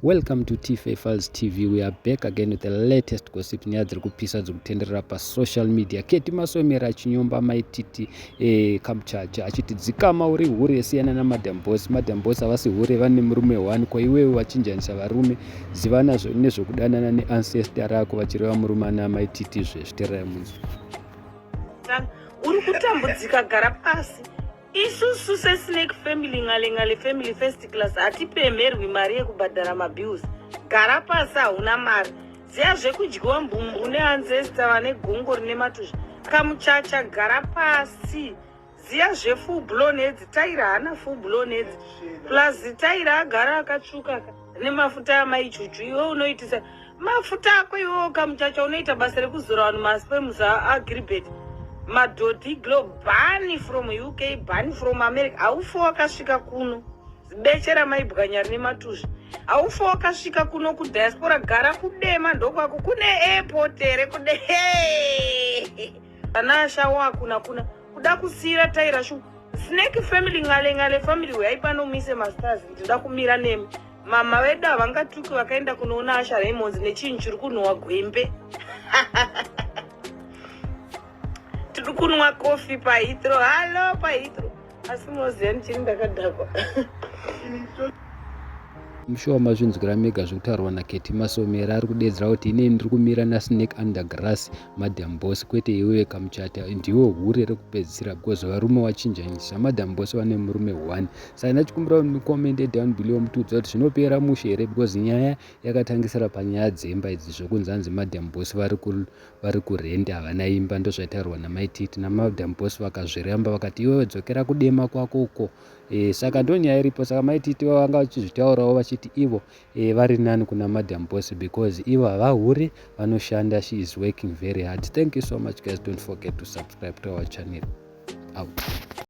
Welcome to Tife Files TV. We are back again with the latest gossip nyaya dziri kupisa dziri kutenderera pasocial media. Keti Masomera achinyomba maititi Kamuchacha achiti dzikama uri hure yasiyana naMadam Boss. Madam Boss havasi hure, vane murume one. Kwa iwewe wachinjanisa varume, ziva nazvo nezvokudanana neancestor ako vachireva murume ana maititi zvezviterai munzwa. Uri kutambudzika, gara pasi. Isusu seSnake family ngale family first class hatipemherwi mari yekubhadhara mabills. Gara pasi, hauna mari. Ziya zvekudyiwa mbumbu neancestor vane gungo rine matuzha. Kamuchacha, gara pasi. Ziya zvefull blown heads. Taira hana full blown heads. Plus Taira agara akatsvuka nemafuta amaichuchu. Iwe unoitisa mafuta ako iwe Kamuchacha unoita basa rekuzora vanhu maspemusa agribet. Madhodhi Globe ban from UK, ban from America. Haufa wakasvika kuno bechera maibwanya rine matuzha. Haufa wakasvika kuno kudiaspora, gara kudema ndokwako kune airport here kude. Anasha wakuna kuda kusira Taira shu. Snake family ngale family waipanomise masters ndida kumira nemi. Mama wedu havangatuki vakaenda kunoona Asha Raymond nechinhu chiri kunhuhwa gwembe. Tukunwa coffee paHeathrow. Hello paHeathrow. Asi munoziva chiri ndakadhakwa. Mushuwa mazvinzwira mega zvekutaurwa naKeti Masomera ari kudedzera kuti ine ndiri kumira naSnake Undergrass Madam Boss, kwete iwewe Kamuchacha ndiwo hure rekupedzisira because varume wachinjanyisa. Madam Boss vane murume one. Saka ndachikumbira mukomende down below mutudza kuti zvinopera mushe here because nyaya yakatangisira panyaya dzemba idzi zvokunzanzi Madam Boss vari kurenda havana imba, ndozvaitaurwa naMaititi naMadam Boss vakazviramba vakati iwewe dzokera kudema kwako uko. Saka ndonyaya iripo. Saka Maititi vanga vachizvitaurawo vachiti ivo vari nani kuna Madam Boss because ivo havahure, vanoshanda. She is working very hard. Thank you so much guys. Don't forget to subscribe to our channel. Out.